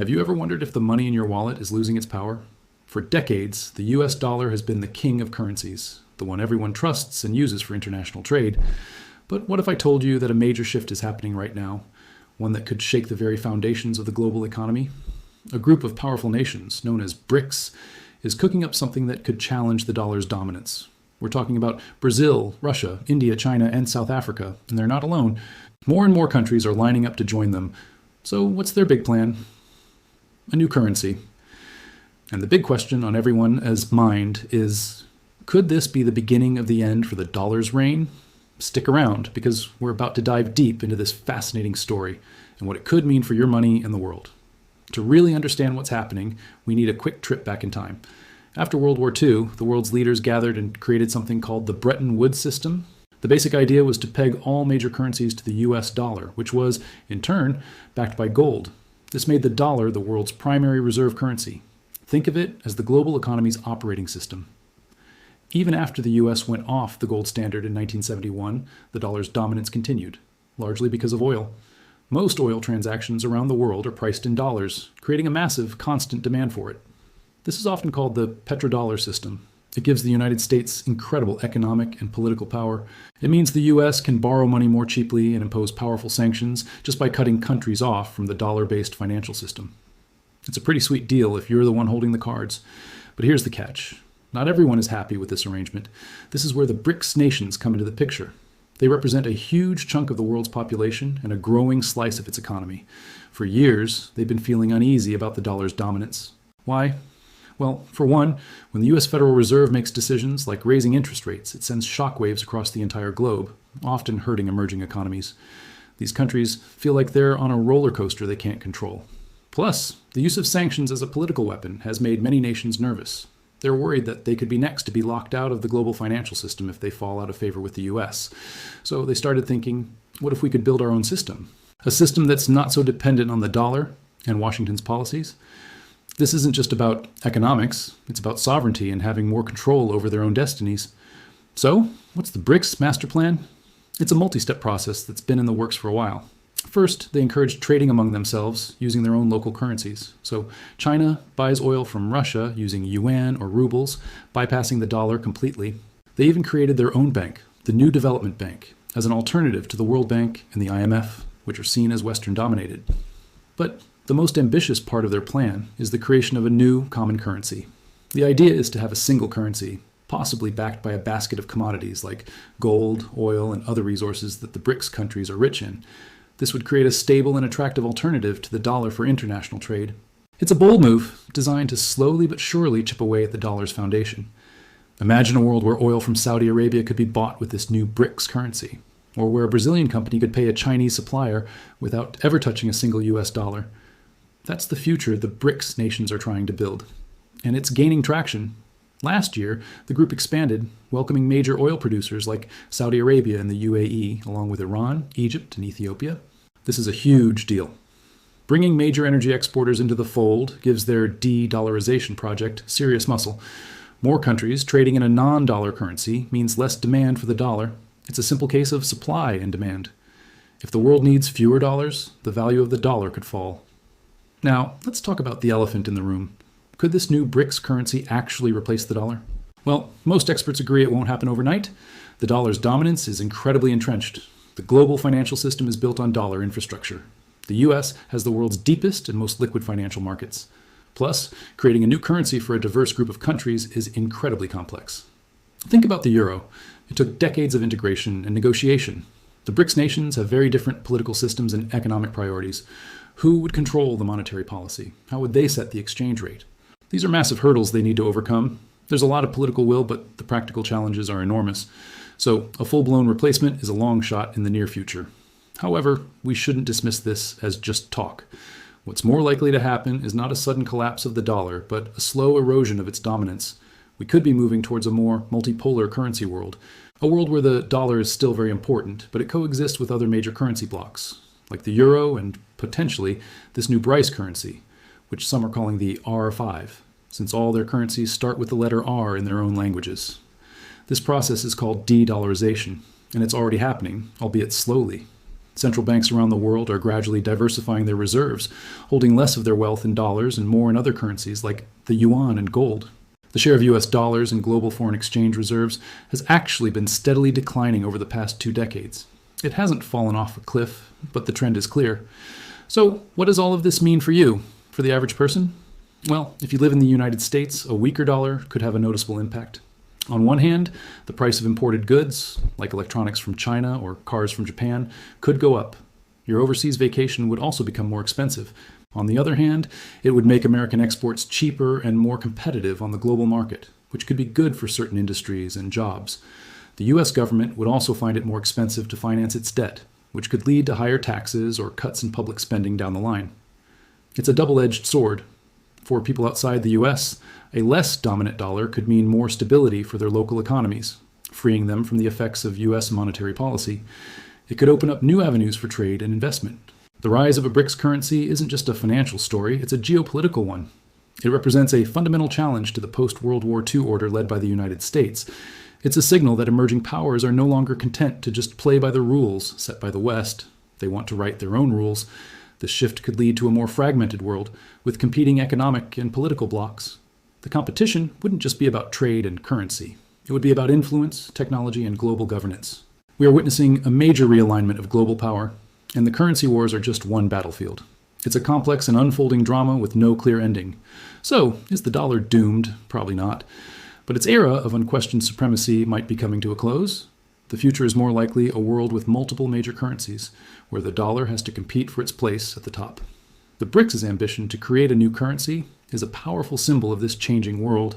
Have you ever wondered if the money in your wallet is losing its power? For decades, the US dollar has been the king of currencies, the one everyone trusts and uses for international trade. But what if I told you that a major shift is happening right now, one that could shake the very foundations of the global economy? A group of powerful nations, known as BRICS, is cooking up something that could challenge the dollar's dominance. We're talking about Brazil, Russia, India, China, and South Africa, and they're not alone. More and more countries are lining up to join them. So what's their big plan? A new currency. And the big question on everyone's mind is, could this be the beginning of the end for the dollar's reign? Stick around, because we're about to dive deep into this fascinating story and what it could mean for your money and the world. To really understand what's happening, we need a quick trip back in time. After World War II, the world's leaders gathered and created something called the Bretton Woods system. The basic idea was to peg all major currencies to the US dollar, which was, in turn, backed by gold. This made the dollar the world's primary reserve currency. Think of it as the global economy's operating system. Even after the US went off the gold standard in 1971, the dollar's dominance continued, largely because of oil. Most oil transactions around the world are priced in dollars, creating a massive, constant demand for it. This is often called the petrodollar system. It gives the United States incredible economic and political power. It means the US can borrow money more cheaply and impose powerful sanctions just by cutting countries off from the dollar-based financial system. It's a pretty sweet deal if you're the one holding the cards. But here's the catch. Not everyone is happy with this arrangement. This is where the BRICS nations come into the picture. They represent a huge chunk of the world's population and a growing slice of its economy. For years, they've been feeling uneasy about the dollar's dominance. Why? Well, for one, when the US Federal Reserve makes decisions like raising interest rates, it sends shockwaves across the entire globe, often hurting emerging economies. These countries feel like they're on a roller coaster they can't control. Plus, the use of sanctions as a political weapon has made many nations nervous. They're worried that they could be next to be locked out of the global financial system if they fall out of favor with the US. So they started thinking, what if we could build our own system? A system that's not so dependent on the dollar and Washington's policies? This isn't just about economics, it's about sovereignty and having more control over their own destinies. So, what's the BRICS master plan? It's a multi-step process that's been in the works for a while. First, they encourage trading among themselves using their own local currencies. So China buys oil from Russia using yuan or rubles, bypassing the dollar completely. They even created their own bank, the New Development Bank, as an alternative to the World Bank and the IMF, which are seen as Western-dominated. But the most ambitious part of their plan is the creation of a new common currency. The idea is to have a single currency, possibly backed by a basket of commodities like gold, oil, and other resources that the BRICS countries are rich in. This would create a stable and attractive alternative to the dollar for international trade. It's a bold move designed to slowly but surely chip away at the dollar's foundation. Imagine a world where oil from Saudi Arabia could be bought with this new BRICS currency, or where a Brazilian company could pay a Chinese supplier without ever touching a single US dollar. That's the future the BRICS nations are trying to build. And it's gaining traction. Last year, the group expanded, welcoming major oil producers like Saudi Arabia and the UAE, along with Iran, Egypt, and Ethiopia. This is a huge deal. Bringing major energy exporters into the fold gives their de-dollarization project serious muscle. More countries trading in a non-dollar currency means less demand for the dollar. It's a simple case of supply and demand. If the world needs fewer dollars, the value of the dollar could fall. Now, let's talk about the elephant in the room. Could this new BRICS currency actually replace the dollar? Well, most experts agree it won't happen overnight. The dollar's dominance is incredibly entrenched. The global financial system is built on dollar infrastructure. The US has the world's deepest and most liquid financial markets. Plus, creating a new currency for a diverse group of countries is incredibly complex. Think about the euro. It took decades of integration and negotiation. The BRICS nations have very different political systems and economic priorities. Who would control the monetary policy? How would they set the exchange rate? These are massive hurdles they need to overcome. There's a lot of political will, but the practical challenges are enormous. So a full-blown replacement is a long shot in the near future. However, we shouldn't dismiss this as just talk. What's more likely to happen is not a sudden collapse of the dollar, but a slow erosion of its dominance. We could be moving towards a more multipolar currency world, a world where the dollar is still very important, but it coexists with other major currency blocks, like the euro and potentially this new BRICS currency, which some are calling the R5, since all their currencies start with the letter R in their own languages. This process is called de-dollarization, and it's already happening, albeit slowly. Central banks around the world are gradually diversifying their reserves, holding less of their wealth in dollars and more in other currencies like the yuan and gold. The share of US dollars in global foreign exchange reserves has actually been steadily declining over the past 2 decades. It hasn't fallen off a cliff, but the trend is clear. So, what does all of this mean for you, for the average person? Well, if you live in the United States, a weaker dollar could have a noticeable impact. On one hand, the price of imported goods, like electronics from China or cars from Japan, could go up. Your overseas vacation would also become more expensive. On the other hand, it would make American exports cheaper and more competitive on the global market, which could be good for certain industries and jobs. The US government would also find it more expensive to finance its debt, which could lead to higher taxes or cuts in public spending down the line. It's a double-edged sword. For people outside the US, a less dominant dollar could mean more stability for their local economies, freeing them from the effects of US monetary policy. It could open up new avenues for trade and investment. The rise of a BRICS currency isn't just a financial story, it's a geopolitical one. It represents a fundamental challenge to the post-World War II order led by the United States. It's a signal that emerging powers are no longer content to just play by the rules set by the West. They want to write their own rules. This shift could lead to a more fragmented world, with competing economic and political blocs. The competition wouldn't just be about trade and currency. It would be about influence, technology, and global governance. We are witnessing a major realignment of global power, and the currency wars are just one battlefield. It's a complex and unfolding drama with no clear ending. So, is the dollar doomed? Probably not. But its era of unquestioned supremacy might be coming to a close. The future is more likely a world with multiple major currencies, where the dollar has to compete for its place at the top. The BRICS' ambition to create a new currency is a powerful symbol of this changing world.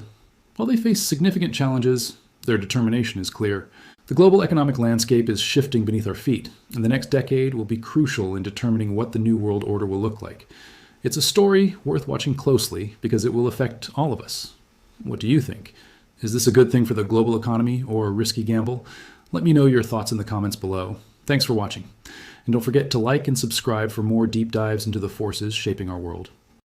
While they face significant challenges, their determination is clear. The global economic landscape is shifting beneath our feet, and the next decade will be crucial in determining what the new world order will look like. It's a story worth watching closely because it will affect all of us. What do you think? Is this a good thing for the global economy or a risky gamble? Let me know your thoughts in the comments below. Thanks for watching. And don't forget to like and subscribe for more deep dives into the forces shaping our world.